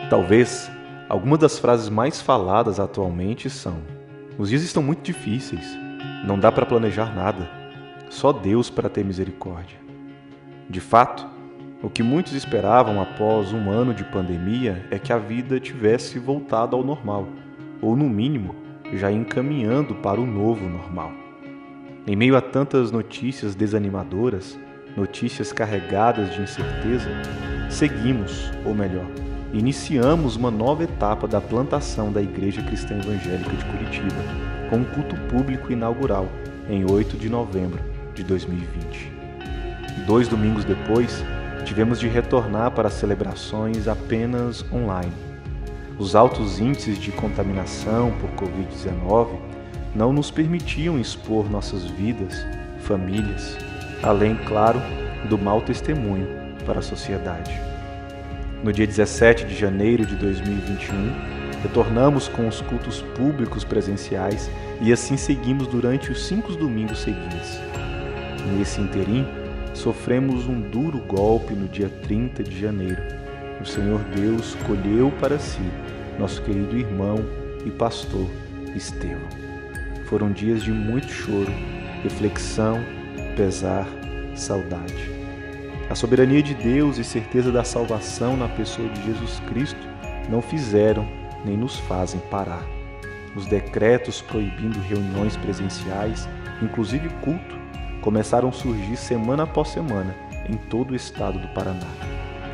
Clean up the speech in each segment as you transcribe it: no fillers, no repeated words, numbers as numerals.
Talvez algumas das frases mais faladas atualmente são: os dias estão muito difíceis, não dá para planejar nada, só Deus para ter misericórdia. De fato, o que muitos esperavam após um ano de pandemia é que a vida tivesse voltado ao normal, ou no mínimo, já encaminhando para o novo normal. Em meio a tantas notícias desanimadoras, notícias carregadas de incerteza, seguimos, ou melhor, iniciamos uma nova etapa da plantação da Igreja Cristã Evangélica de Curitiba, com um culto público inaugural em 8 de novembro de 2020. 2 domingos depois, tivemos de retornar para as celebrações apenas online. Os altos índices de contaminação por Covid-19 não nos permitiam expor nossas vidas, famílias, além, claro, do mau testemunho para a sociedade. No dia 17 de janeiro de 2021, retornamos com os cultos públicos presenciais e assim seguimos durante os 5 domingos seguintes. Nesse interim, sofremos um duro golpe no dia 30 de janeiro. O Senhor Deus colheu para si nosso querido irmão e pastor Estevão. Foram dias de muito choro, reflexão, pesar, saudade. A soberania de Deus e certeza da salvação na pessoa de Jesus Cristo não fizeram nem nos fazem parar. Os decretos proibindo reuniões presenciais, inclusive culto, começaram a surgir semana após semana em todo o estado do Paraná.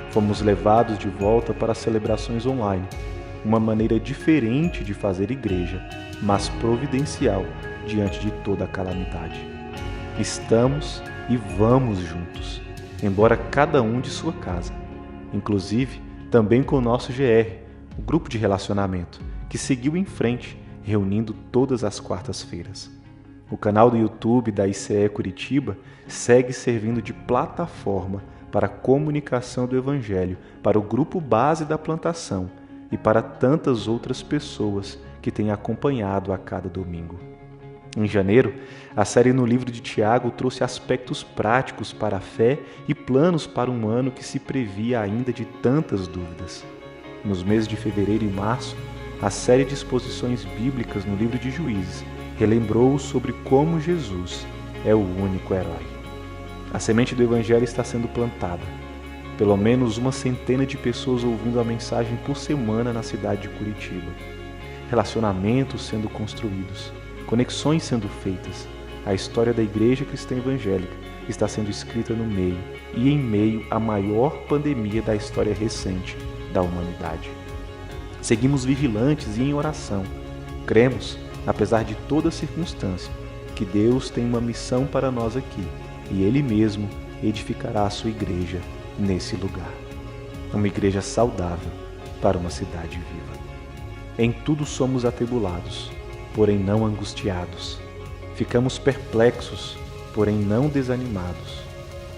Fomos levados de volta para as celebrações online, uma maneira diferente de fazer igreja, mas providencial diante de toda a calamidade. Estamos e vamos juntos, embora cada um de sua casa, inclusive também com o nosso GR, o grupo de relacionamento, que seguiu em frente, reunindo todas as quartas-feiras. O canal do YouTube da ICE Curitiba segue servindo de plataforma para a comunicação do Evangelho para o grupo base da plantação e para tantas outras pessoas que têm acompanhado a cada domingo. Em janeiro, a série no livro de Tiago trouxe aspectos práticos para a fé e planos para um ano que se previa ainda de tantas dúvidas. Nos meses de fevereiro e março, a série de exposições bíblicas no livro de Juízes relembrou sobre como Jesus é o único herói. A semente do Evangelho está sendo plantada. Pelo menos 100 de pessoas ouvindo a mensagem por semana na cidade de Curitiba. Relacionamentos sendo construídos, conexões sendo feitas. A história da Igreja Cristã Evangélica está sendo escrita no meio e em meio à maior pandemia da história recente da humanidade. Seguimos vigilantes e em oração. Cremos, apesar de toda circunstância, que Deus tem uma missão para nós aqui e Ele mesmo edificará a sua igreja nesse lugar. Uma igreja saudável para uma cidade viva. Em tudo somos atribulados, porém não angustiados. Ficamos perplexos, porém não desanimados.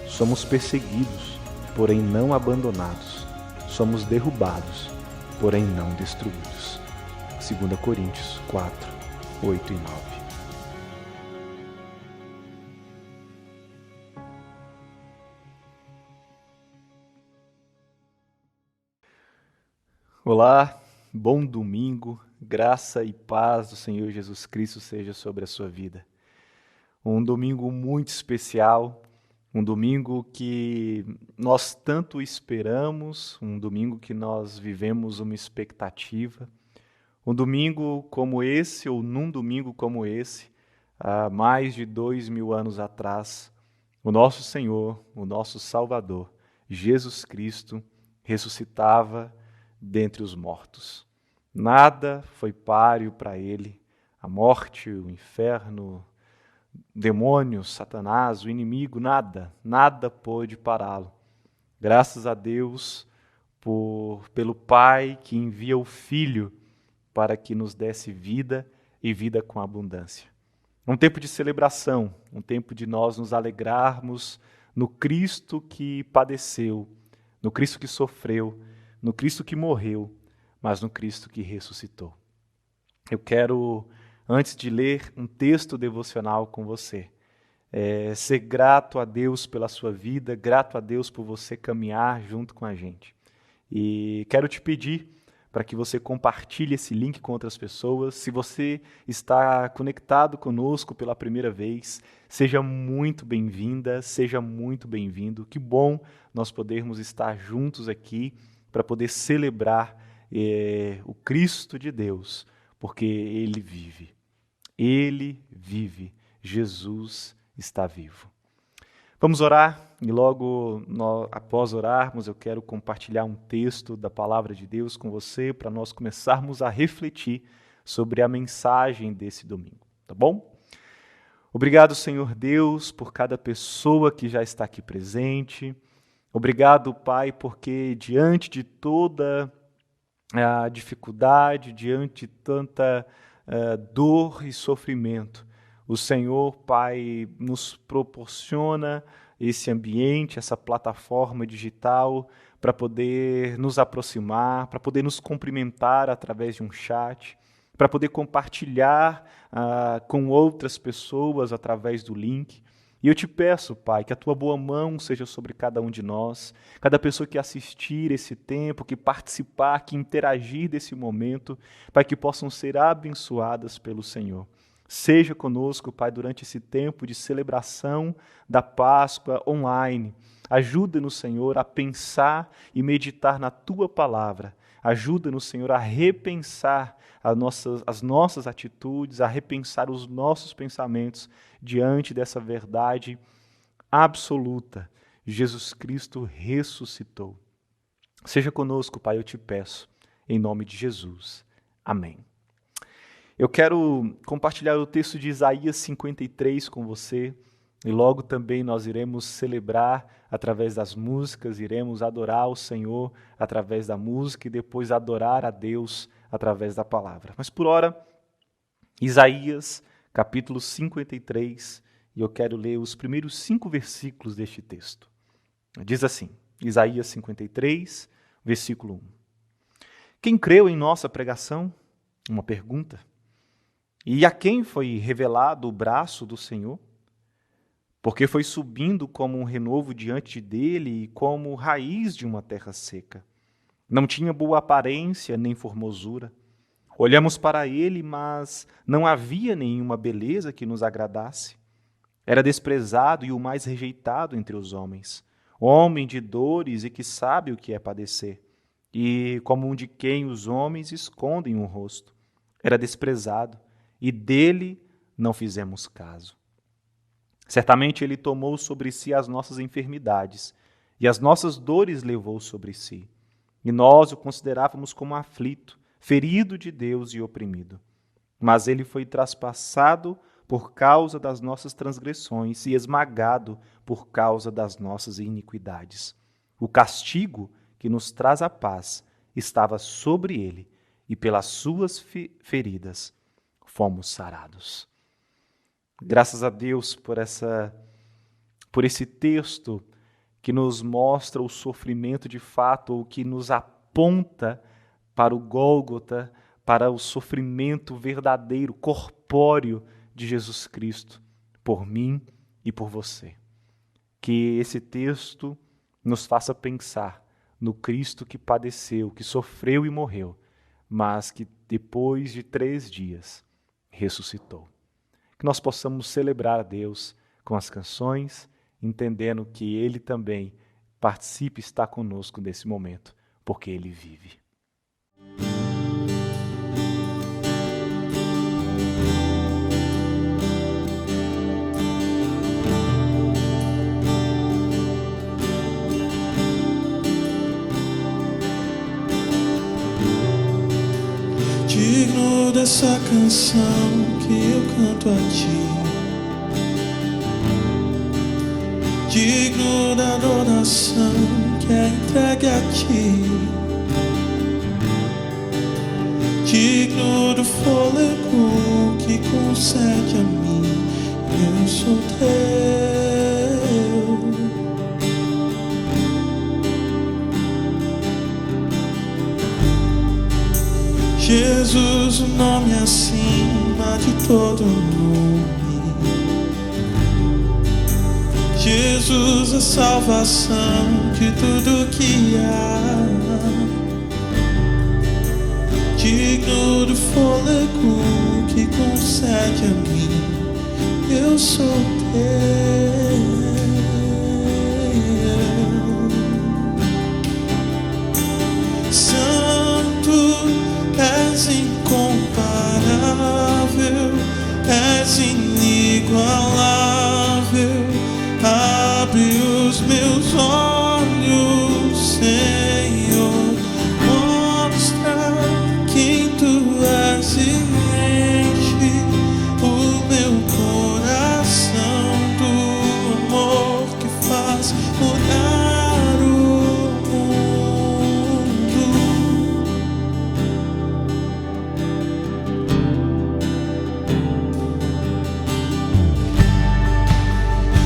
Somos perseguidos, porém não abandonados. Somos derrubados, porém não destruídos. 2 Coríntios 4, 8 e 9. Olá, bom domingo, graça e paz do Senhor Jesus Cristo seja sobre a sua vida. Um domingo muito especial, um domingo que nós tanto esperamos, um domingo que nós vivemos uma expectativa, um domingo como esse, ou num domingo como esse, há mais de 2000 anos atrás, o nosso Senhor, o nosso Salvador, Jesus Cristo, ressuscitava dentre os mortos. Nada foi páreo para ele, a morte, o inferno, demônios, Satanás, o inimigo, nada pôde pará-lo. Graças a Deus pelo Pai que envia o Filho para que nos desse vida e vida com abundância. Um tempo de celebração, um tempo de nós nos alegrarmos no Cristo que padeceu, no Cristo que sofreu, no Cristo que morreu, mas no Cristo que ressuscitou. Eu quero, antes de ler um texto devocional com você, ser grato a Deus pela sua vida, grato a Deus por você caminhar junto com a gente. E quero te pedir para que você compartilhe esse link com outras pessoas. Se você está conectado conosco pela primeira vez, seja muito bem-vinda, seja muito bem-vindo. Que bom nós podermos estar juntos aqui para poder celebrar o Cristo de Deus, porque Ele vive. Ele vive. Jesus está vivo. Vamos orar e logo após orarmos eu quero compartilhar um texto da Palavra de Deus com você para nós começarmos a refletir sobre a mensagem desse domingo, tá bom? Obrigado, Senhor Deus, por cada pessoa que já está aqui presente. Obrigado, Pai, porque diante de toda a dificuldade, diante de tanta dor e sofrimento, o Senhor, Pai, nos proporciona esse ambiente, essa plataforma digital para poder nos aproximar, para poder nos cumprimentar através de um chat, para poder compartilhar com outras pessoas através do link. E eu te peço, Pai, que a Tua boa mão seja sobre cada um de nós, cada pessoa que assistir esse tempo, que participar, que interagir desse momento, Pai, que possam ser abençoadas pelo Senhor. Seja conosco, Pai, durante esse tempo de celebração da Páscoa online. Ajuda-nos, Senhor, a pensar e meditar na Tua palavra. Ajuda-nos, Senhor, a repensar as nossas atitudes, a repensar os nossos pensamentos diante dessa verdade absoluta. Jesus Cristo ressuscitou. Seja conosco, Pai, eu te peço, em nome de Jesus. Amém. Eu quero compartilhar o texto de Isaías 53 com você e logo também nós iremos celebrar através das músicas, iremos adorar o Senhor através da música e depois adorar a Deus através da palavra. Mas por ora, Isaías capítulo 53, e eu quero ler os primeiros 5 versículos deste texto. Diz assim, Isaías 53, versículo 1. Quem creu em nossa pregação? Uma pergunta. E a quem foi revelado o braço do Senhor? Porque foi subindo como um renovo diante dele e como raiz de uma terra seca. Não tinha boa aparência nem formosura. Olhamos para ele, mas não havia nenhuma beleza que nos agradasse. Era desprezado e o mais rejeitado entre os homens, homem de dores e que sabe o que é padecer, e como um de quem os homens escondem o rosto. Era desprezado, e dele não fizemos caso. Certamente ele tomou sobre si as nossas enfermidades, e as nossas dores levou sobre si. E nós o considerávamos como aflito, ferido de Deus e oprimido. Mas ele foi traspassado por causa das nossas transgressões e esmagado por causa das nossas iniquidades. O castigo que nos traz a paz estava sobre ele, e pelas suas feridas fomos sarados. Graças a Deus por esse texto que nos mostra o sofrimento de fato, ou que nos aponta para o Gólgota, para o sofrimento verdadeiro, corpóreo de Jesus Cristo, por mim e por você. Que esse texto nos faça pensar no Cristo que padeceu, que sofreu e morreu, mas que depois de 3 dias ressuscitou. Que nós possamos celebrar a Deus com as canções, entendendo que Ele também participa e está conosco nesse momento, porque Ele vive. Digno dessa canção que eu canto a ti, digno da adoração que é entregue a ti, digno do fôlego que concede a mim. Eu sou teu. Jesus, o nome acima de todo nome. Jesus, a salvação de tudo que há, digno do fôlego que concede a mim. Eu sou teu. Santo, és incomparável, és inigualável. Abre os meus olhos, Senhor, mostra quem tu és e enche o meu coração do amor que faz mudar o mundo.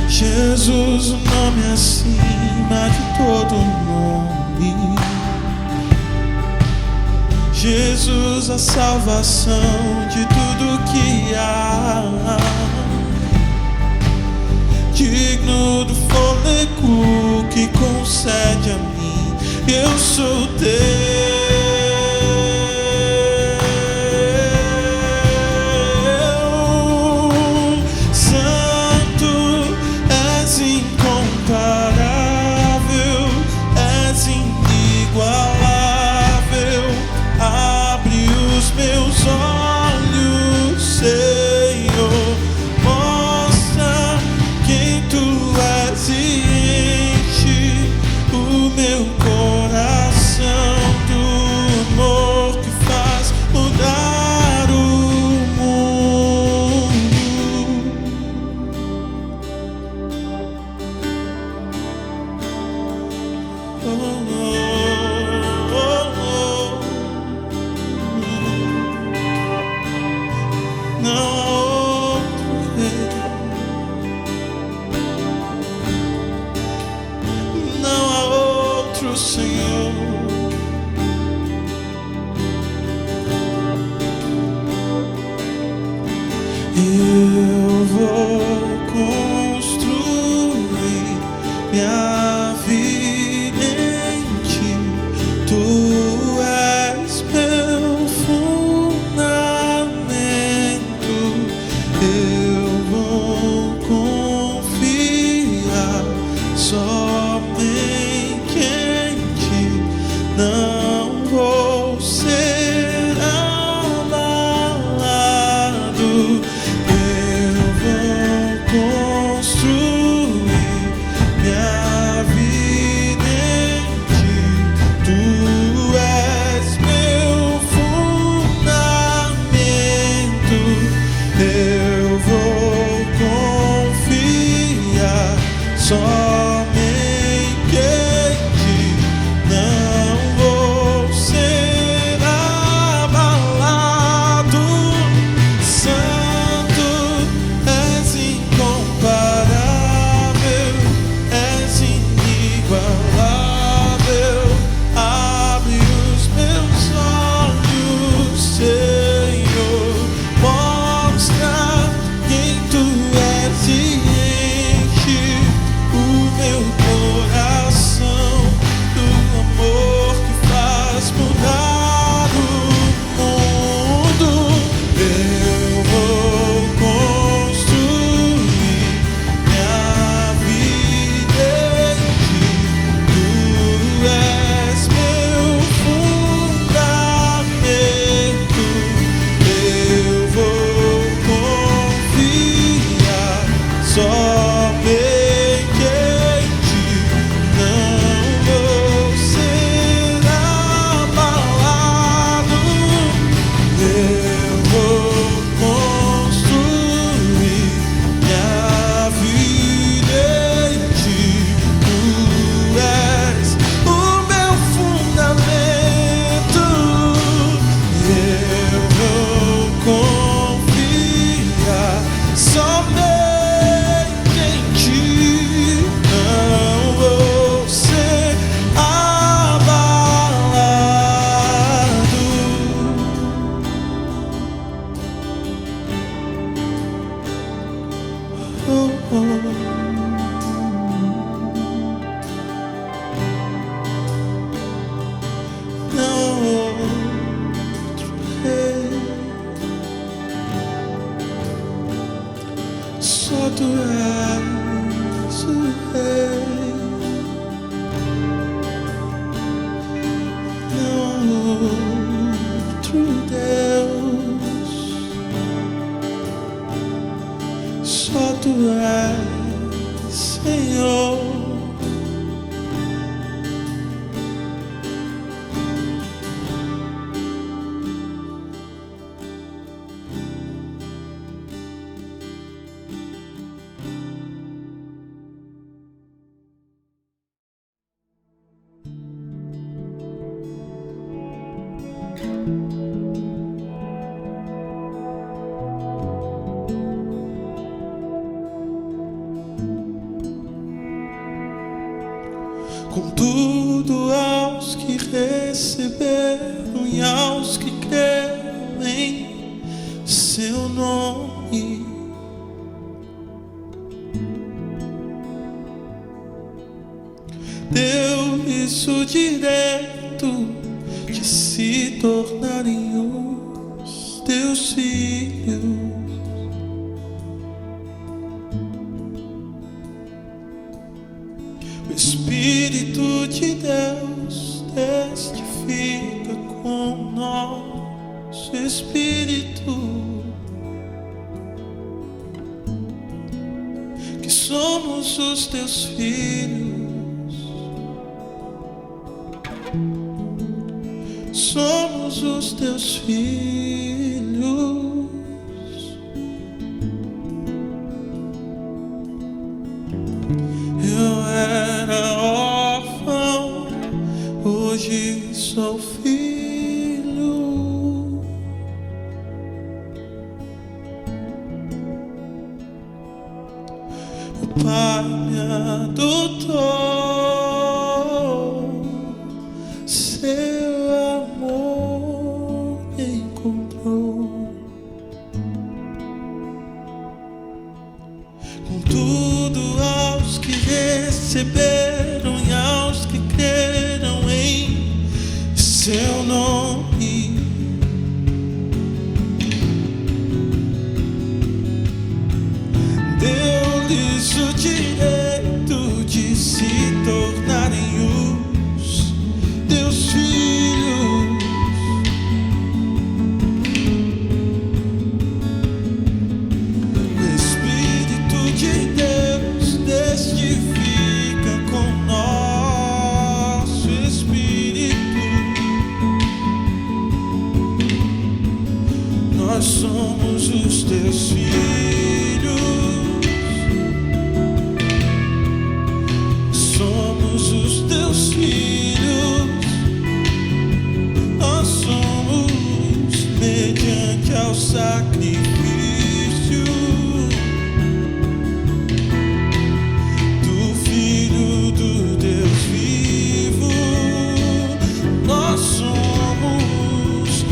Jesus, o nome acima de todo nome. Jesus, a salvação de tudo que há, digno do fôlego que concede a mim. Eu sou teu. Meus olhos, Senhor, mostra quem tu és e enche o meu coração do amor que faz mudar o mundo. Oh, oh, oh, oh. Não há outro rei, não há outro Senhor. Eu vou construir minha vida em ti. Tu és meu fundamento. Eu vou confiar somente em ti. Não vou ser abalado. Eu vou construir minha vida em ti. Tu és meu fundamento. Eu vou confiar somente em ti. Não vou ser abalado. Santo, és incomparável, és inigualável. Abre os meus olhos, Senhor, mostra quem tu és e enche o meu coração do amor que faz mudar o mundo. Eu vou construir minha vida em ti. Tu és meu fundamento. Eu vou confiar só Só tu és o rei, não outro Deus. Só tu és Senhor. Contudo, aos que receberam e aos que creram em seu nome, deu-lhes o direito de se tornarem os teus filhos. O Espírito de Deus testifica com nosso espírito que somos os teus filhos. Somos os teus filhos. Eu era órfão, hoje sou filho. O Pai me adotou, seu amor me encontrou. Contudo, aos que receberam e aos que creram em seu nome, deu-lhes o direito de se tornarem os teus filhos. O Espírito de Deus testifica com nosso espírito. Nós somos os teus filhos. Somos os teus filhos. Nós somos mediante ao sacrifício do Filho do Deus vivo. Nós somos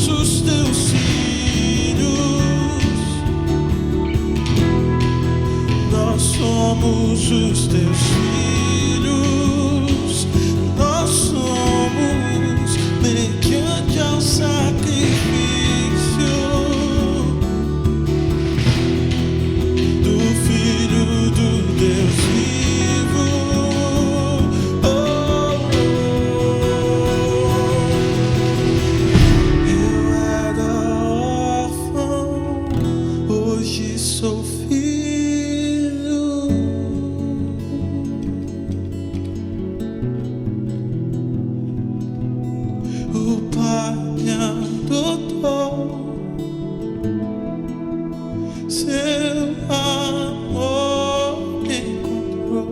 os teus filhos. Nós somos os teus filhos. Nós somos mediante ao sacrifício do Filho do Deus vivo. Oh, oh. Eu era órfão, hoje sou filho. O Pai me adotou, seu amor me encontrou.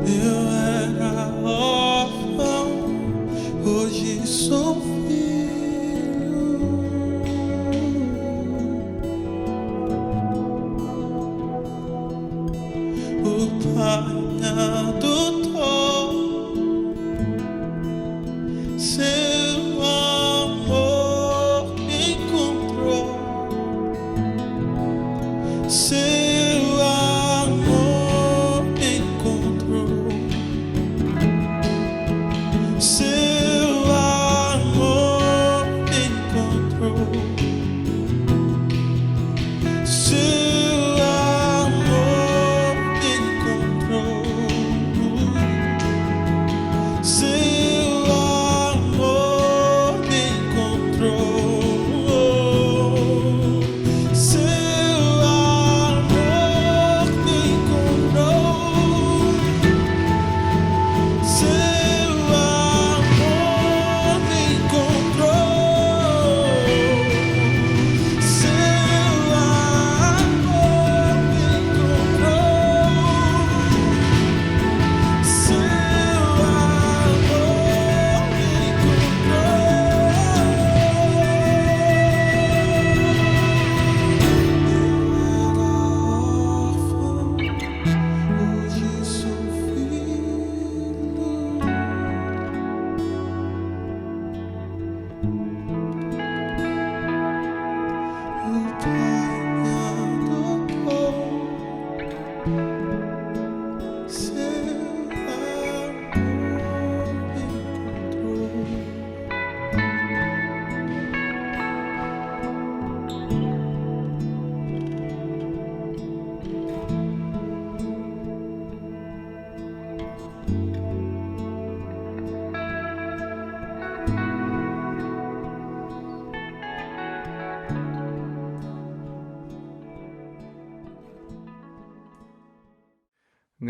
Eu era órfão, hoje sou filho. O Pai me adotou, seu amor me encontrou.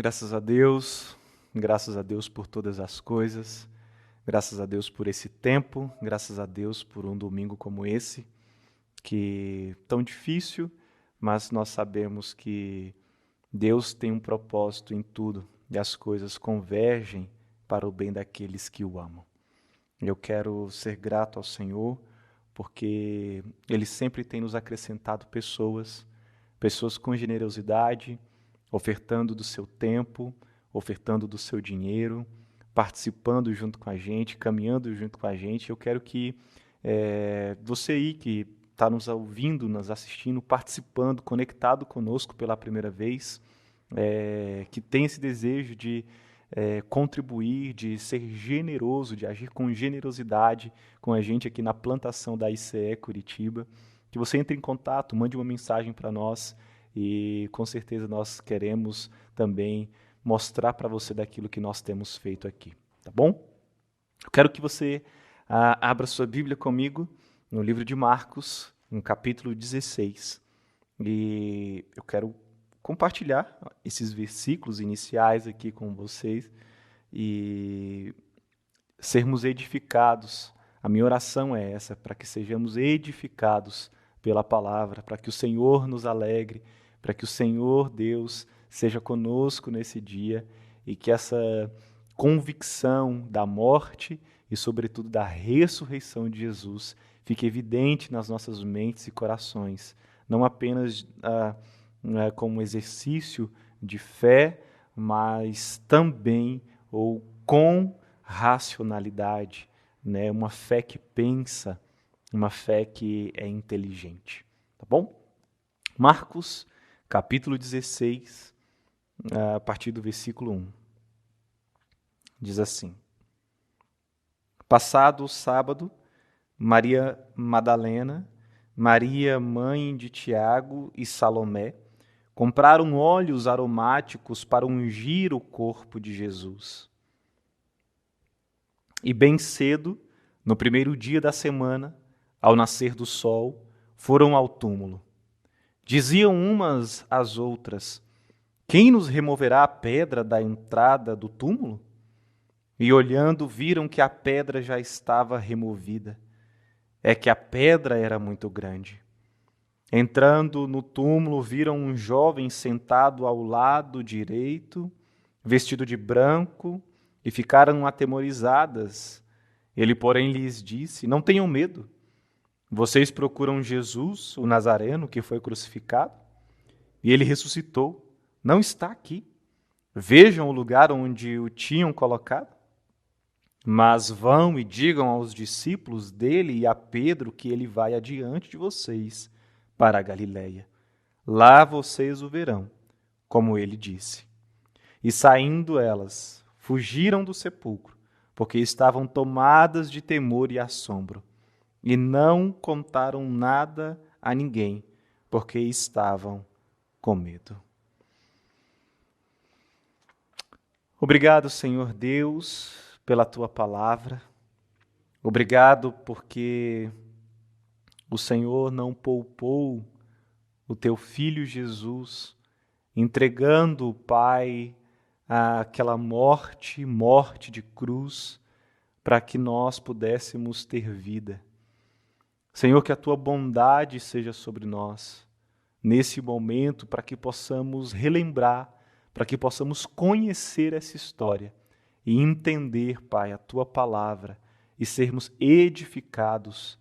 Graças a Deus por todas as coisas, graças a Deus por esse tempo, graças a Deus por um domingo como esse, que tão difícil, mas nós sabemos que Deus tem um propósito em tudo e as coisas convergem para o bem daqueles que o amam. Eu quero ser grato ao Senhor, porque Ele sempre tem nos acrescentado pessoas com generosidade, ofertando do seu tempo, ofertando do seu dinheiro, participando junto com a gente, caminhando junto com a gente. Eu quero que você aí que está nos ouvindo, nos assistindo, participando, conectado conosco pela primeira vez, que tem esse desejo de contribuir, de ser generoso, de agir com generosidade com a gente aqui na plantação da ICE Curitiba, que você entre em contato, mande uma mensagem para nós e com certeza nós queremos também mostrar para você daquilo que nós temos feito aqui, tá bom? Eu quero que você abra sua Bíblia comigo no livro de Marcos, no capítulo 16, e eu quero compartilhar esses versículos iniciais aqui com vocês e sermos edificados. A minha oração é essa, para que sejamos edificados pela palavra, para que o Senhor nos alegre, para que o Senhor Deus seja conosco nesse dia e que essa convicção da morte e, sobretudo, da ressurreição de Jesus fique evidente nas nossas mentes e corações, não apenas como exercício de fé, mas também ou com racionalidade, né? Uma fé que pensa, uma fé que é inteligente, tá bom? Marcos, capítulo 16, a partir do versículo 1. Diz assim: Passado o sábado, Maria Madalena, Maria, mãe de Tiago e Salomé, compraram óleos aromáticos para ungir o corpo de Jesus. E bem cedo, no primeiro dia da semana, ao nascer do sol, foram ao túmulo. Diziam umas às outras: Quem nos removerá a pedra da entrada do túmulo? E olhando, viram que a pedra já estava removida. É que a pedra era muito grande. Entrando no túmulo, viram um jovem sentado ao lado direito, vestido de branco, e ficaram atemorizadas. Ele, porém, lhes disse: Não tenham medo. Vocês procuram Jesus, o Nazareno, que foi crucificado? E ele ressuscitou. Não está aqui. Vejam o lugar onde o tinham colocado. Mas vão e digam aos discípulos dele e a Pedro que ele vai adiante de vocês para a Galiléia. Lá vocês o verão, como ele disse. E saindo elas, fugiram do sepulcro, porque estavam tomadas de temor e assombro, e não contaram nada a ninguém, porque estavam com medo. Obrigado, Senhor Deus, pela Tua palavra. Obrigado porque o Senhor não poupou o Teu Filho Jesus, entregando, Pai, àquela morte de cruz, para que nós pudéssemos ter vida. Senhor, que a Tua bondade seja sobre nós, nesse momento, para que possamos relembrar, para que possamos conhecer essa história e entender, Pai, a Tua palavra e sermos edificados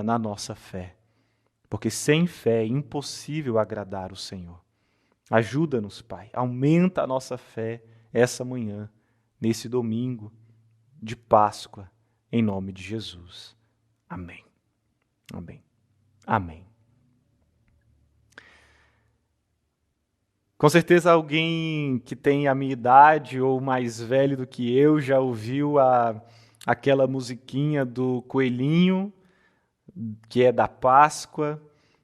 na nossa fé. Porque sem fé é impossível agradar o Senhor. Ajuda-nos, Pai, aumenta a nossa fé essa manhã, nesse domingo de Páscoa, em nome de Jesus. Amém. Amém. Amém. Com certeza alguém que tem a minha idade ou mais velho do que eu já ouviu aquela musiquinha do coelhinho, que é da Páscoa,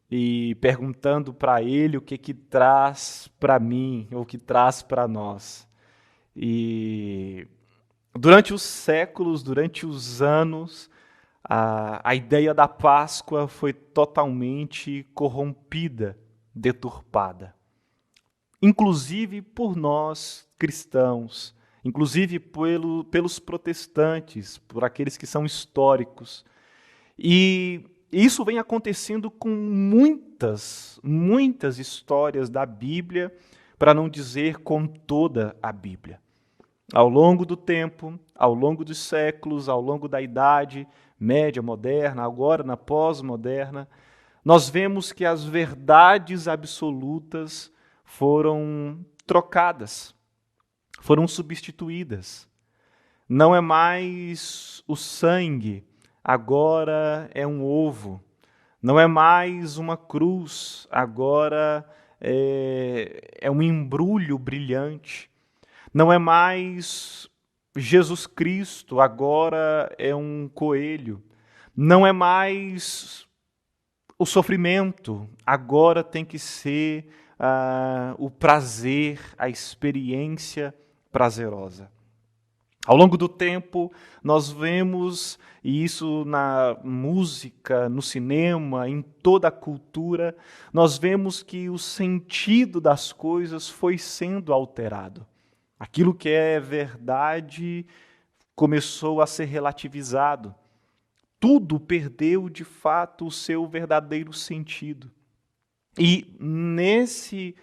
e perguntando para ele o que traz para mim, ou o que traz para nós. E durante os séculos, durante os anos, a ideia da Páscoa foi totalmente corrompida, deturpada. inclusive por nós cristãos, inclusive pelos protestantes, por aqueles que são históricos. E isso vem acontecendo com muitas histórias da Bíblia, para não dizer com toda a Bíblia. Ao longo do tempo, ao longo dos séculos, ao longo da Idade Média, moderna, agora na pós-moderna, nós vemos que as verdades absolutas foram trocadas, foram substituídas. Não é mais o sangue, agora é um ovo. Não é mais uma cruz, agora é um embrulho brilhante. Não é mais Jesus Cristo, agora é um coelho. Não é mais o sofrimento, agora tem que ser o prazer, a experiência prazerosa. Ao longo do tempo, nós vemos, e isso na música, no cinema, em toda a cultura, nós vemos que o sentido das coisas foi sendo alterado. Aquilo que é verdade começou a ser relativizado. Tudo perdeu, de fato, o seu verdadeiro sentido. E nesse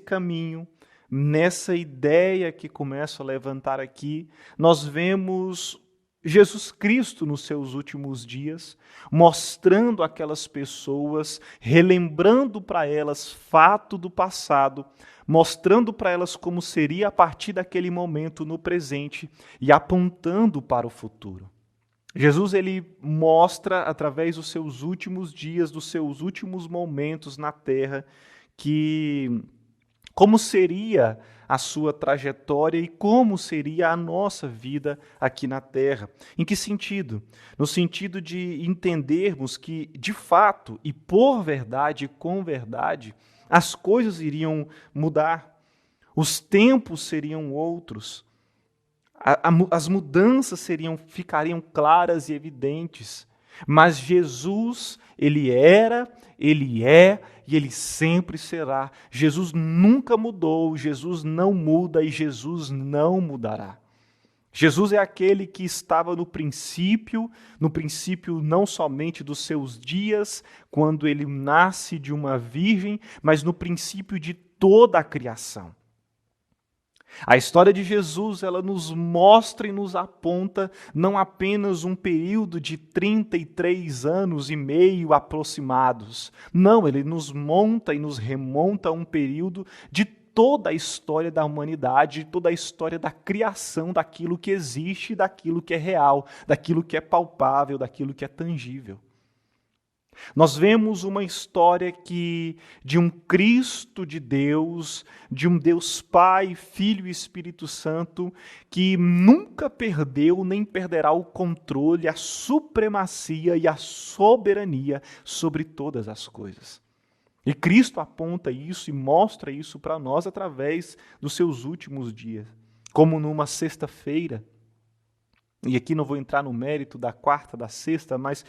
caminho, nessa ideia que começo a levantar aqui, nós vemos Jesus Cristo nos seus últimos dias, mostrando aquelas pessoas, relembrando para elas fato do passado, mostrando para elas como seria a partir daquele momento no presente e apontando para o futuro. Jesus ele mostra através dos seus últimos dias, dos seus últimos momentos na terra, que como seria a sua trajetória e como seria a nossa vida aqui na terra. Em que sentido? No sentido de entendermos que, de fato, e por verdade, e com verdade, as coisas iriam mudar, os tempos seriam outros, as mudanças ficariam claras e evidentes. Mas Jesus, ele era, ele é e ele sempre será. Jesus nunca mudou, Jesus não muda e Jesus não mudará. Jesus é aquele que estava no princípio não somente dos seus dias, quando ele nasce de uma virgem, mas no princípio de toda a criação. A história de Jesus, ela nos mostra e nos aponta não apenas um período de 33 anos e meio aproximados. Não, ele nos monta e nos remonta a um período de toda a história da humanidade, de toda a história da criação, daquilo que existe, daquilo que é real, daquilo que é palpável, daquilo que é tangível. Nós vemos uma história de um Cristo de Deus, de um Deus Pai, Filho e Espírito Santo, que nunca perdeu nem perderá o controle, a supremacia e a soberania sobre todas as coisas. E Cristo aponta isso e mostra isso para nós através dos seus últimos dias. Como numa sexta-feira, e aqui não vou entrar no mérito da quarta, da sexta, mas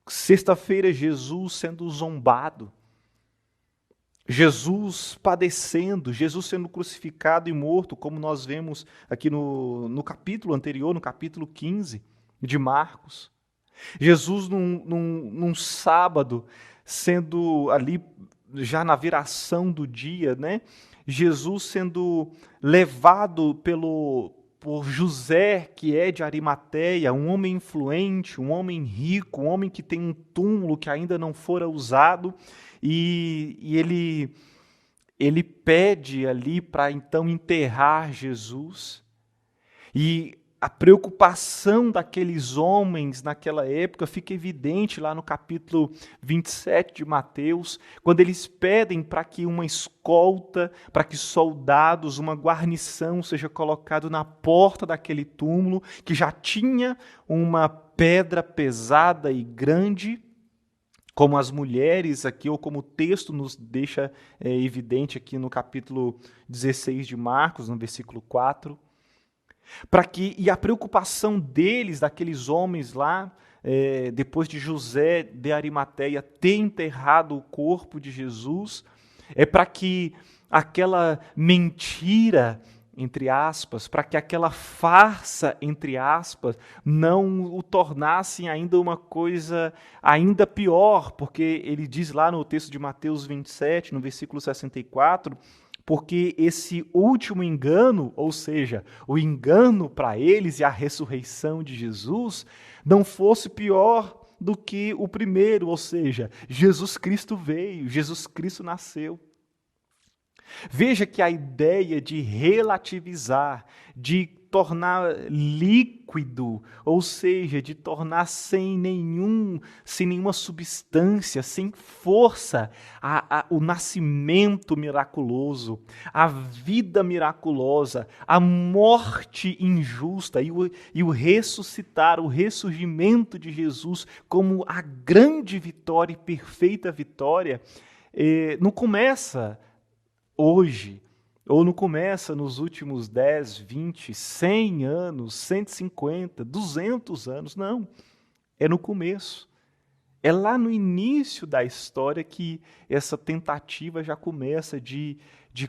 sexta-feira, Jesus sendo zombado, Jesus padecendo, Jesus sendo crucificado e morto, como nós vemos aqui no capítulo anterior, no capítulo 15 de Marcos. Jesus num sábado, sendo ali já na viração do dia, né? Jesus sendo levado por José, que é de Arimateia, um homem influente, um homem rico, um homem que tem um túmulo que ainda não fora usado, e ele pede ali para então enterrar Jesus. E a preocupação daqueles homens naquela época fica evidente lá no capítulo 27 de Mateus, quando eles pedem para que uma escolta, para que soldados, uma guarnição seja colocado na porta daquele túmulo, que já tinha uma pedra pesada e grande, como as mulheres aqui, ou como o texto nos deixa evidente aqui no capítulo 16 de Marcos, no versículo 4. E a preocupação deles, daqueles homens lá, depois de José de Arimateia ter enterrado o corpo de Jesus, é para que aquela mentira, entre aspas, para que aquela farsa, entre aspas, não o tornasse ainda uma coisa ainda pior, porque ele diz lá no texto de Mateus 27, no versículo 64, porque esse último engano, ou seja, o engano para eles e a ressurreição de Jesus, não fosse pior do que o primeiro, ou seja, Jesus Cristo veio, Jesus Cristo nasceu. Veja que a ideia de relativizar, de tornar líquido, ou seja, de tornar sem nenhuma substância, sem força, o nascimento miraculoso, a vida miraculosa, a morte injusta e o ressuscitar, o ressurgimento de Jesus como a grande vitória e perfeita vitória, não começa hoje, ou não começa nos últimos 10, 20, 100 anos, 150, 200 anos, não. É no começo. É lá no início da história que essa tentativa já começa de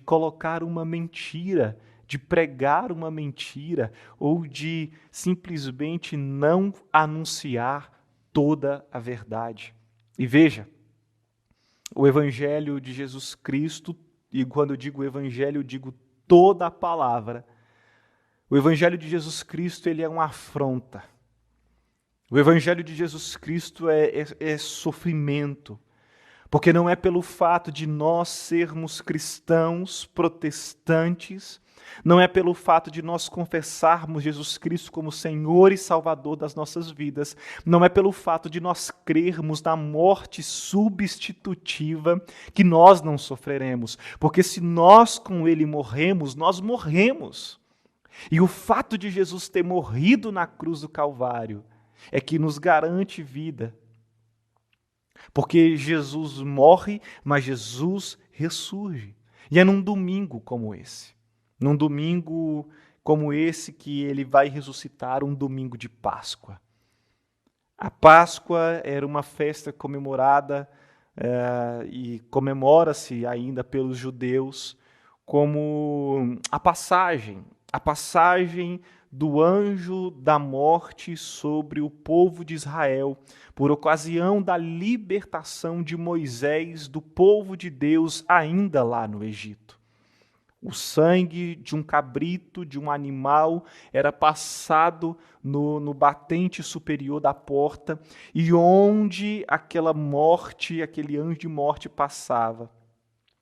colocar uma mentira, de pregar uma mentira, ou de simplesmente não anunciar toda a verdade. E veja, o Evangelho de Jesus Cristo, e quando eu digo evangelho, eu digo toda a palavra. O evangelho de Jesus Cristo, ele é uma afronta. O evangelho de Jesus Cristo é sofrimento. Porque não é pelo fato de nós sermos cristãos protestantes, não é pelo fato de nós confessarmos Jesus Cristo como Senhor e Salvador das nossas vidas, não é pelo fato de nós crermos na morte substitutiva que nós não sofreremos, porque se nós com Ele morremos, nós morremos. E o fato de Jesus ter morrido na cruz do Calvário é que nos garante vida. Porque Jesus morre, mas Jesus ressurge. E é num domingo como esse. Num domingo como esse que ele vai ressuscitar, um domingo de Páscoa. A Páscoa era uma festa comemorada e comemora-se ainda pelos judeus como a passagem do anjo da morte sobre o povo de Israel, por ocasião da libertação de Moisés do povo de Deus ainda lá no Egito. O sangue de um cabrito, de um animal, era passado no batente superior da porta, e onde aquela morte, aquele anjo de morte passava,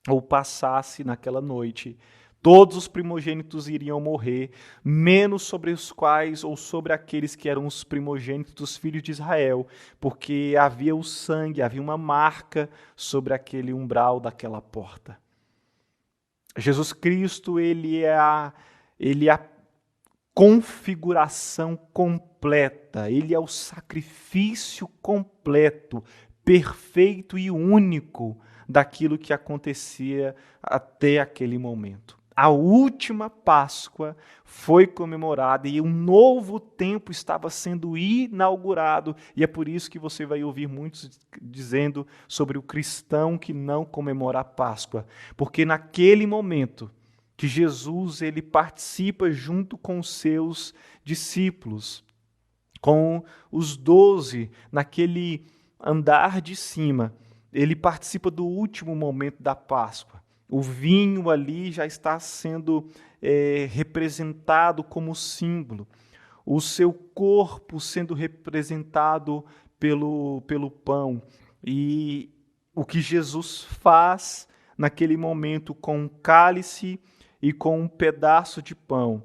ou passasse naquela noite, todos os primogênitos iriam morrer, menos sobre os quais ou sobre aqueles que eram os primogênitos dos filhos de Israel, porque havia o sangue, havia uma marca sobre aquele umbral daquela porta. Jesus Cristo, ele é a configuração completa, ele é o sacrifício completo, perfeito e único daquilo que acontecia até aquele momento. A última Páscoa foi comemorada e um novo tempo estava sendo inaugurado. E é por isso que você vai ouvir muitos dizendo sobre o cristão que não comemora a Páscoa. Porque naquele momento que Jesus ele participa junto com os seus discípulos, com os 12, naquele andar de cima, ele participa do último momento da Páscoa. O vinho ali já está sendo representado como símbolo. O seu corpo sendo representado pelo pão. E o que Jesus faz naquele momento com um cálice e com um pedaço de pão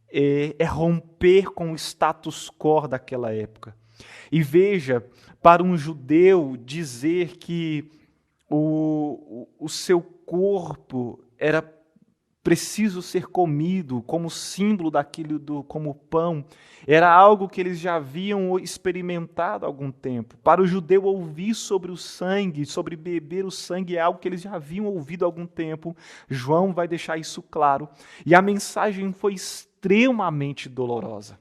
é romper com o status quo daquela época. E veja, para um judeu dizer que o seu corpo era preciso ser comido como símbolo daquilo como pão, era algo que eles já haviam experimentado há algum tempo. Para o judeu ouvir sobre o sangue, sobre beber o sangue, é algo que eles já haviam ouvido há algum tempo. João vai deixar isso claro. E a mensagem foi extremamente dolorosa.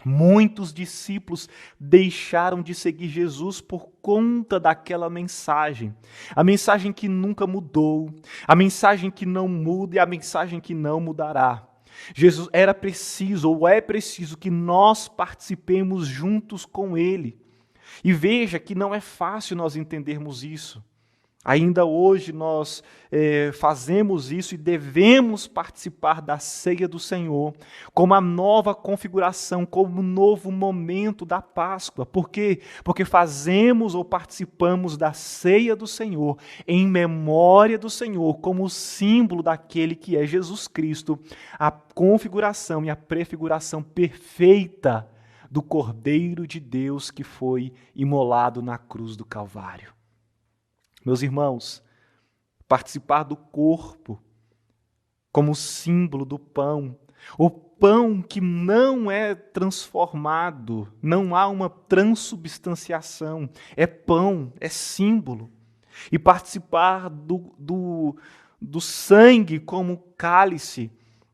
Muitos discípulos deixaram de seguir Jesus por conta daquela mensagem. A mensagem que nunca mudou, a mensagem que não muda e a mensagem que não mudará. Jesus era preciso, ou é preciso, que nós participemos juntos com Ele. E veja que não é fácil nós entendermos isso. Ainda hoje nós fazemos isso e devemos participar da ceia do Senhor como a nova configuração, como o novo momento da Páscoa. Por quê? Porque fazemos ou participamos da ceia do Senhor em memória do Senhor, como símbolo daquele que é Jesus Cristo, a configuração e a prefiguração perfeita do Cordeiro de Deus que foi imolado na cruz do Calvário. Meus irmãos, participar do corpo como símbolo do pão, o pão que não é transformado, não há uma transubstanciação, é pão, é símbolo. E participar do sangue como cálice,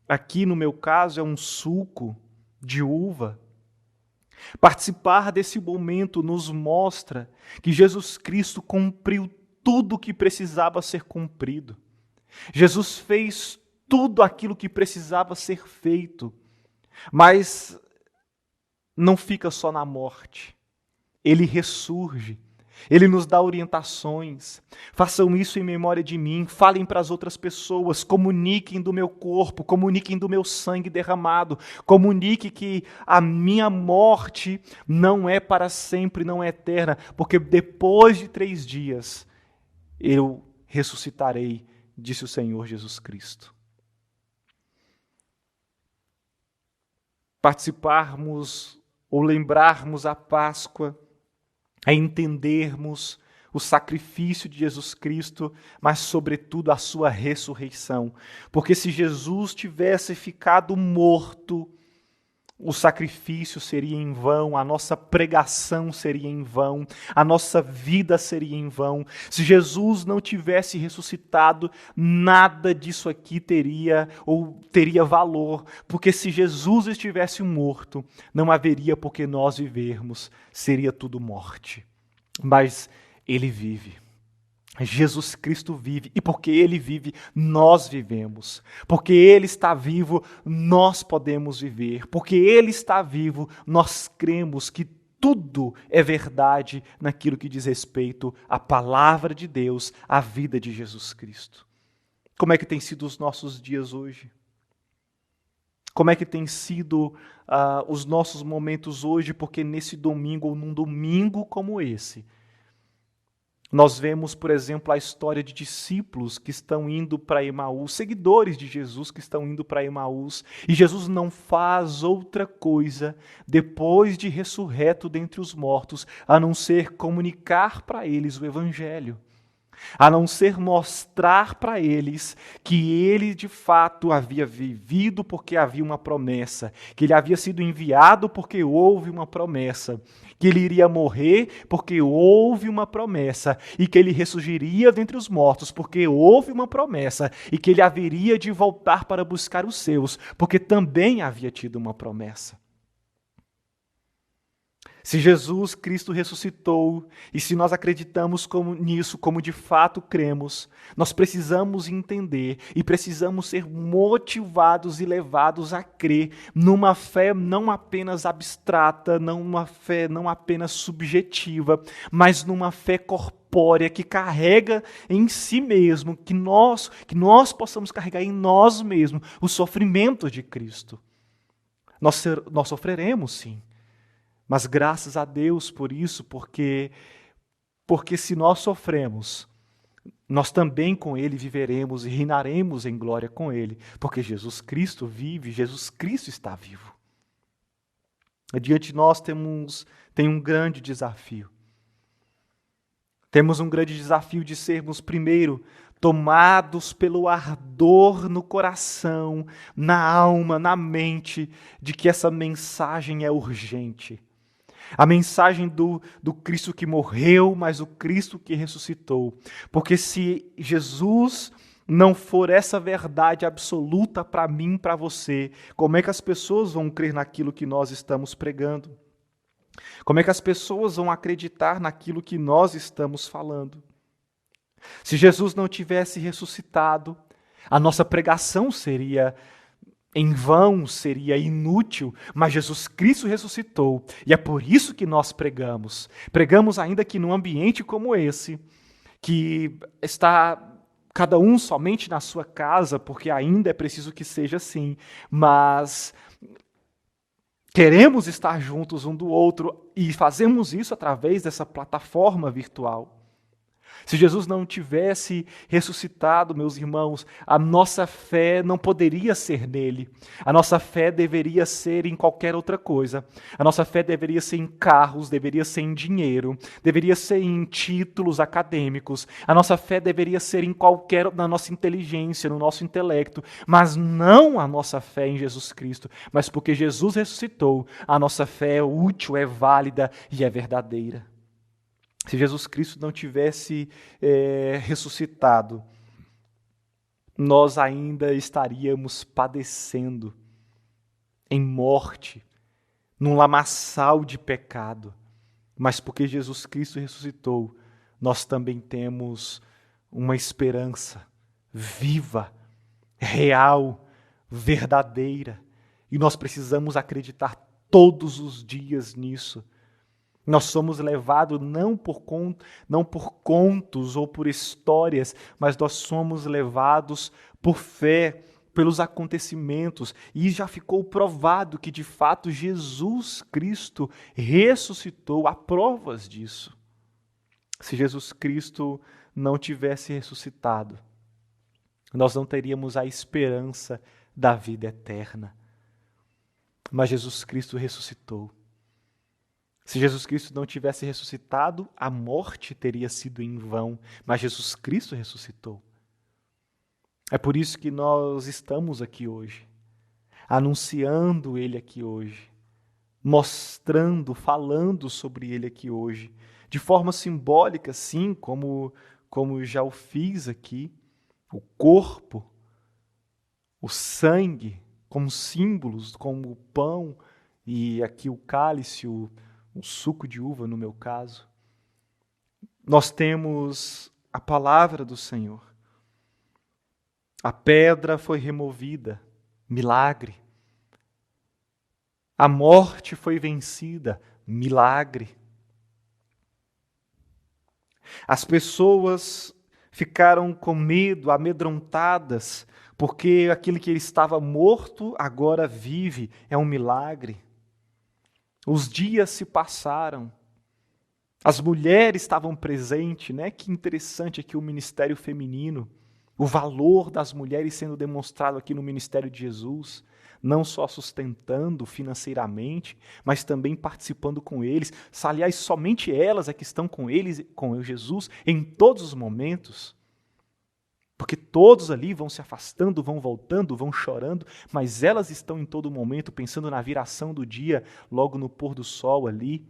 aqui no meu caso é um suco de uva. Participar desse momento nos mostra que Jesus Cristo cumpriu tudo o que precisava ser cumprido. Jesus fez tudo aquilo que precisava ser feito, mas não fica só na morte. Ele ressurge, Ele nos dá orientações. Façam isso em memória de mim, falem para as outras pessoas, comuniquem do meu corpo, comuniquem do meu sangue derramado, comunique que a minha morte não é para sempre, não é eterna, porque depois de 3 dias eu ressuscitarei, disse o Senhor Jesus Cristo. Participarmos ou lembrarmos a Páscoa é entendermos o sacrifício de Jesus Cristo, mas sobretudo a sua ressurreição. Porque se Jesus tivesse ficado morto, o sacrifício seria em vão, a nossa pregação seria em vão, a nossa vida seria em vão. Se Jesus não tivesse ressuscitado, nada disso aqui teria valor, porque se Jesus estivesse morto, não haveria por que nós vivermos, seria tudo morte. Mas Ele vive. Jesus Cristo vive, e porque Ele vive, nós vivemos. Porque Ele está vivo, nós podemos viver. Porque Ele está vivo, nós cremos que tudo é verdade naquilo que diz respeito à palavra de Deus, à vida de Jesus Cristo. Como é que tem sido os nossos dias hoje? Como é que tem sido os nossos momentos hoje? Porque nesse domingo, ou num domingo como esse, nós vemos, por exemplo, a história de discípulos que estão indo para Emaús, seguidores de Jesus que estão indo para Emaús, e Jesus não faz outra coisa, depois de ressurreto dentre os mortos, a não ser comunicar para eles o Evangelho, a não ser mostrar para eles que ele de fato havia vivido porque havia uma promessa, que ele havia sido enviado porque houve uma promessa, que ele iria morrer porque houve uma promessa, e que ele ressurgiria dentre os mortos porque houve uma promessa, e que ele haveria de voltar para buscar os seus, porque também havia tido uma promessa. Se Jesus Cristo ressuscitou, e se nós acreditamos nisso, como de fato cremos, nós precisamos entender e precisamos ser motivados e levados a crer numa fé não apenas abstrata, numa fé não apenas subjetiva, mas numa fé corpórea que carrega em si mesmo, que nós possamos carregar em nós mesmos o sofrimento de Cristo. Nós sofreremos, sim. Mas graças a Deus por isso, porque se nós sofremos, nós também com Ele viveremos e reinaremos em glória com Ele, porque Jesus Cristo vive, Jesus Cristo está vivo. Diante de nós tem um grande desafio. Temos um grande desafio de sermos, primeiro, tomados pelo ardor no coração, na alma, na mente, de que essa mensagem é urgente. A mensagem do Cristo que morreu, mas o Cristo que ressuscitou. Porque se Jesus não for essa verdade absoluta para mim, para você, como é que as pessoas vão crer naquilo que nós estamos pregando? Como é que as pessoas vão acreditar naquilo que nós estamos falando? Se Jesus não tivesse ressuscitado, a nossa pregação seria em vão, seria inútil, mas Jesus Cristo ressuscitou, e é por isso que nós pregamos. Pregamos ainda que num ambiente como esse, que está cada um somente na sua casa, porque ainda é preciso que seja assim, mas queremos estar juntos um do outro e fazemos isso através dessa plataforma virtual. Se Jesus não tivesse ressuscitado, meus irmãos, a nossa fé não poderia ser nele. A nossa fé deveria ser em qualquer outra coisa. A nossa fé deveria ser em carros, deveria ser em dinheiro, deveria ser em títulos acadêmicos. A nossa fé deveria ser na nossa inteligência, no nosso intelecto, mas não a nossa fé em Jesus Cristo. Mas porque Jesus ressuscitou, a nossa fé é útil, é válida e é verdadeira. Se Jesus Cristo não tivesse ressuscitado, nós ainda estaríamos padecendo em morte, num lamaçal de pecado. Mas porque Jesus Cristo ressuscitou, nós também temos uma esperança viva, real, verdadeira. E nós precisamos acreditar todos os dias nisso. Nós somos levados não por contos ou por histórias, mas nós somos levados por fé, pelos acontecimentos. E já ficou provado que, de fato, Jesus Cristo ressuscitou. Há provas disso. Se Jesus Cristo não tivesse ressuscitado, nós não teríamos a esperança da vida eterna. Mas Jesus Cristo ressuscitou. Se Jesus Cristo não tivesse ressuscitado, a morte teria sido em vão, mas Jesus Cristo ressuscitou. É por isso que nós estamos aqui hoje, anunciando Ele aqui hoje, mostrando, falando sobre Ele aqui hoje, de forma simbólica, sim, como já o fiz aqui, o corpo, o sangue, como símbolos, como o pão e aqui o cálice, um suco de uva, no meu caso. Nós temos a palavra do Senhor. A pedra foi removida, milagre. A morte foi vencida, milagre. As pessoas ficaram com medo, amedrontadas, porque aquele que estava morto agora vive, é um milagre. Os dias se passaram, as mulheres estavam presentes, né? Que interessante aqui o ministério feminino, o valor das mulheres sendo demonstrado aqui no ministério de Jesus, não só sustentando financeiramente, mas também participando com eles. Aliás, somente elas é que estão com eles, com Jesus, em todos os momentos. Porque todos ali vão se afastando, vão voltando, vão chorando, mas elas estão em todo momento pensando na viração do dia, logo no pôr do sol ali.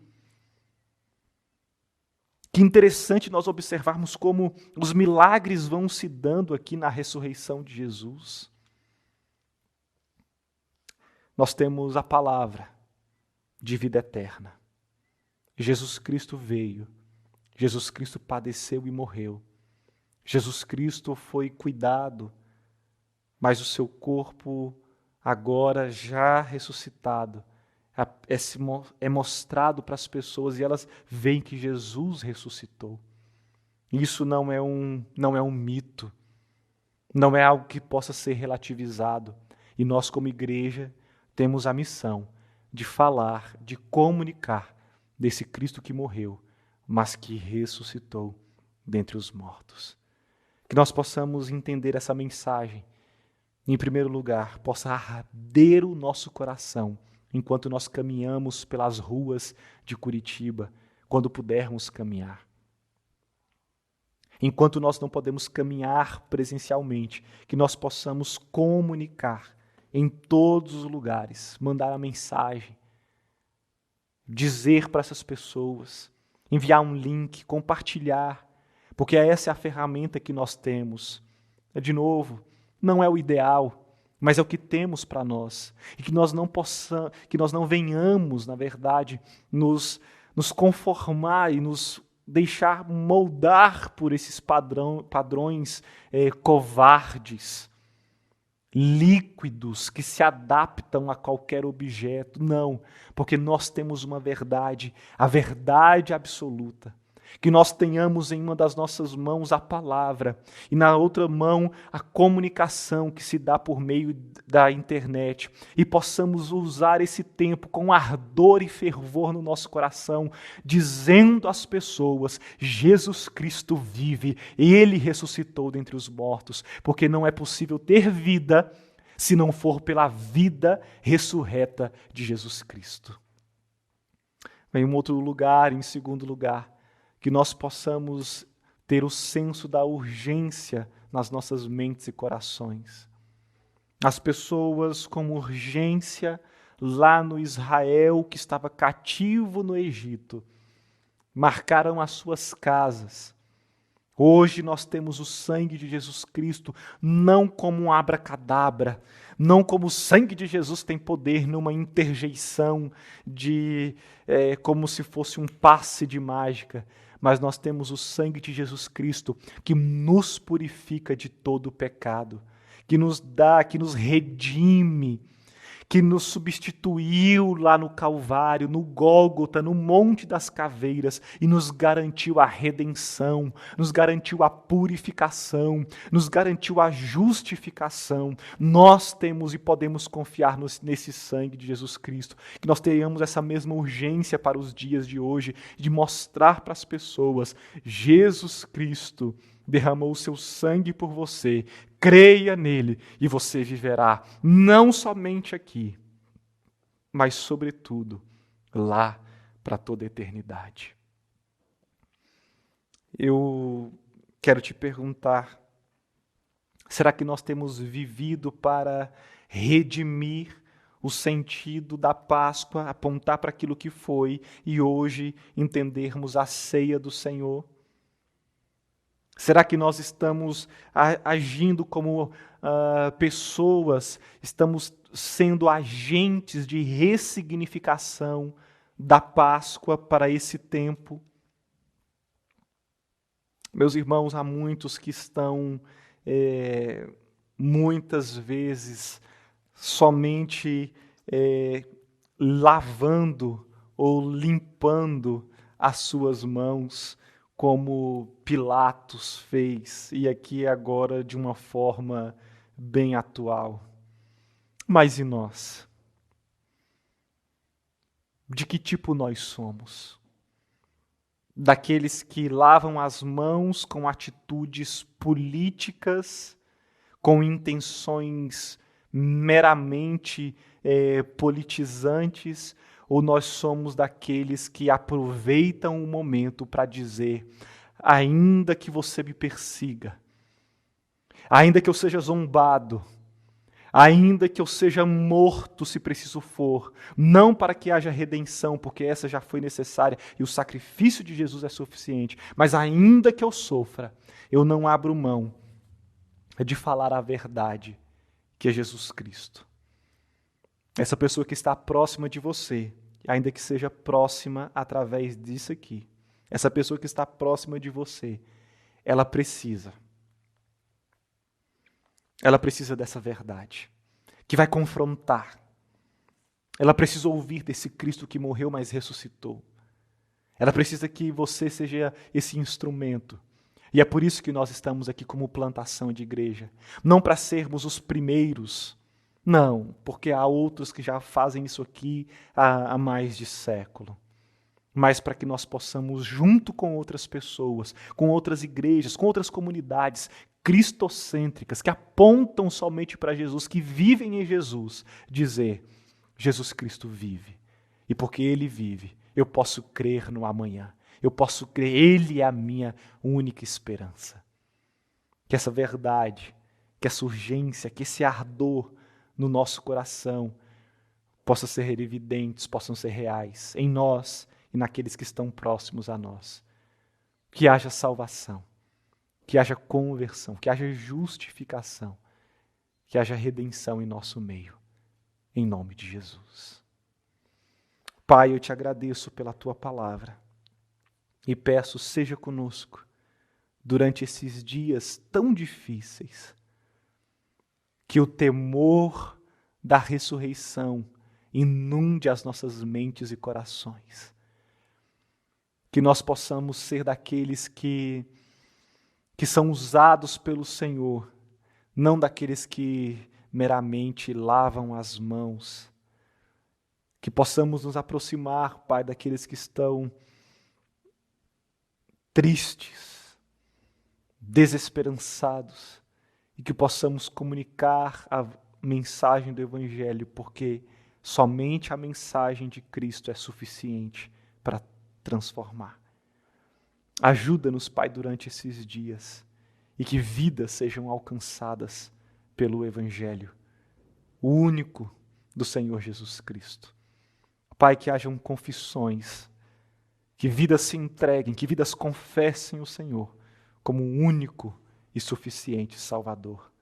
Que interessante nós observarmos como os milagres vão se dando aqui na ressurreição de Jesus. Nós temos a palavra de vida eterna. Jesus Cristo veio, Jesus Cristo padeceu e morreu. Jesus Cristo foi cuidado, mas o seu corpo, agora já ressuscitado, é mostrado para as pessoas e elas veem que Jesus ressuscitou. Isso não é um mito, não é algo que possa ser relativizado. E nós, como igreja, temos a missão de falar, de comunicar desse Cristo que morreu, mas que ressuscitou dentre os mortos. Que nós possamos entender essa mensagem, em primeiro lugar, possa arder o nosso coração enquanto nós caminhamos pelas ruas de Curitiba, quando pudermos caminhar. Enquanto nós não podemos caminhar presencialmente, que nós possamos comunicar em todos os lugares, mandar a mensagem, dizer para essas pessoas, enviar um link, compartilhar, porque essa é a ferramenta que nós temos, de novo, não é o ideal, mas é o que temos para nós. E que nós não venhamos, na verdade, nos conformar e nos deixar moldar por esses padrões covardes, líquidos, que se adaptam a qualquer objeto. Não, porque nós temos uma verdade, a verdade absoluta. Que nós tenhamos em uma das nossas mãos a palavra e na outra mão a comunicação que se dá por meio da internet e possamos usar esse tempo com ardor e fervor no nosso coração, dizendo às pessoas: Jesus Cristo vive, Ele ressuscitou dentre os mortos, porque não é possível ter vida se não for pela vida ressurreta de Jesus Cristo. Em um outro lugar, em segundo lugar, que nós possamos ter o senso da urgência nas nossas mentes e corações. As pessoas com urgência lá no Israel que estava cativo no Egito, marcaram as suas casas. Hoje nós temos o sangue de Jesus Cristo, não como um abracadabra, não como o sangue de Jesus tem poder numa interjeição como se fosse um passe de mágica, mas nós temos o sangue de Jesus Cristo que nos purifica de todo o pecado, que nos dá, que nos redime, que nos substituiu lá no Calvário, no Gólgota, no Monte das Caveiras, e nos garantiu a redenção, nos garantiu a purificação, nos garantiu a justificação. Nós temos e podemos confiar nesse sangue de Jesus Cristo, que nós tenhamos essa mesma urgência para os dias de hoje, de mostrar para as pessoas: Jesus Cristo derramou o seu sangue por você, creia nele e você viverá, não somente aqui, mas sobretudo lá para toda a eternidade. Eu quero te perguntar, será que nós temos vivido para redimir o sentido da Páscoa, apontar para aquilo que foi e hoje entendermos a ceia do Senhor? Será que nós estamos agindo como pessoas, estamos sendo agentes de ressignificação da Páscoa para esse tempo? Meus irmãos, há muitos que estão muitas vezes somente lavando ou limpando as suas mãos, como Pilatos fez, e aqui agora de uma forma bem atual. Mas e nós? De que tipo nós somos? Daqueles que lavam as mãos com atitudes políticas, com intenções meramente politizantes, ou nós somos daqueles que aproveitam o momento para dizer: ainda que você me persiga, ainda que eu seja zombado, ainda que eu seja morto se preciso for, não para que haja redenção, porque essa já foi necessária e o sacrifício de Jesus é suficiente, mas ainda que eu sofra, eu não abro mão de falar a verdade, que é Jesus Cristo. Essa pessoa que está próxima de você, ainda que seja próxima através disso aqui, essa pessoa que está próxima de você, ela precisa dessa verdade, que vai confrontar. Ela precisa ouvir desse Cristo que morreu, mas ressuscitou. Ela precisa que você seja esse instrumento. E é por isso que nós estamos aqui como plantação de igreja. Não para sermos os primeiros, não, porque há outros que já fazem isso aqui há mais de século. Mas para que nós possamos, junto com outras pessoas, com outras igrejas, com outras comunidades cristocêntricas, que apontam somente para Jesus, que vivem em Jesus, dizer: Jesus Cristo vive. E porque Ele vive, eu posso crer no amanhã. Eu posso crer, Ele é a minha única esperança. Que essa verdade, que essa urgência, que esse ardor no nosso coração possa ser evidentes, possam ser reais em nós e naqueles que estão próximos a nós. Que haja salvação, que haja conversão, que haja justificação, que haja redenção em nosso meio, em nome de Jesus. Pai, eu te agradeço pela tua palavra e peço, seja conosco durante esses dias tão difíceis, que o temor da ressurreição inunde as nossas mentes e corações, que nós possamos ser daqueles que são usados pelo Senhor, não daqueles que meramente lavam as mãos, que possamos nos aproximar, Pai, daqueles que estão tristes, desesperançados, e que possamos comunicar a mensagem do Evangelho, porque somente a mensagem de Cristo é suficiente para transformar. Ajuda-nos, Pai, durante esses dias, e que vidas sejam alcançadas pelo Evangelho, o único do Senhor Jesus Cristo. Pai, que hajam confissões, que vidas se entreguem, que vidas confessem o Senhor como o único e suficiente Salvador,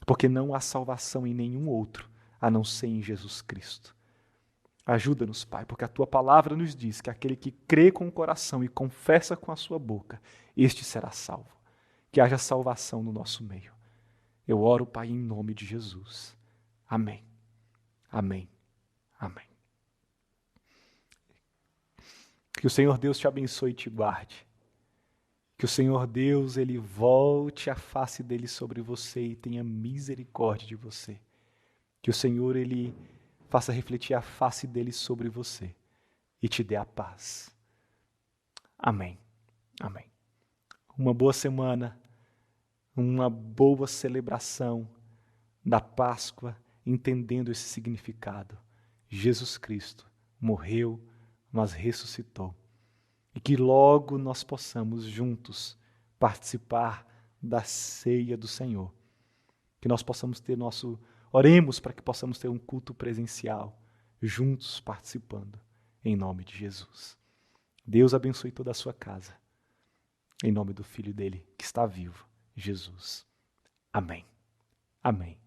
porque não há salvação em nenhum outro, a não ser em Jesus Cristo. Ajuda-nos, Pai, porque a Tua palavra nos diz que aquele que crê com o coração e confessa com a sua boca, este será salvo. Que haja salvação no nosso meio. Eu oro, Pai, em nome de Jesus. Amém. Amém. Amém. Que o Senhor Deus te abençoe e te guarde. Que o Senhor Deus, Ele volte a face dEle sobre você e tenha misericórdia de você. Que o Senhor, Ele faça refletir a face dEle sobre você e te dê a paz. Amém. Amém. Uma boa semana, uma boa celebração da Páscoa, entendendo esse significado. Jesus Cristo morreu, mas ressuscitou. E que logo nós possamos juntos participar da ceia do Senhor. Que nós possamos ter oremos para que possamos ter um culto presencial, juntos participando, em nome de Jesus. Deus abençoe toda a sua casa, em nome do Filho dele, que está vivo, Jesus. Amém. Amém.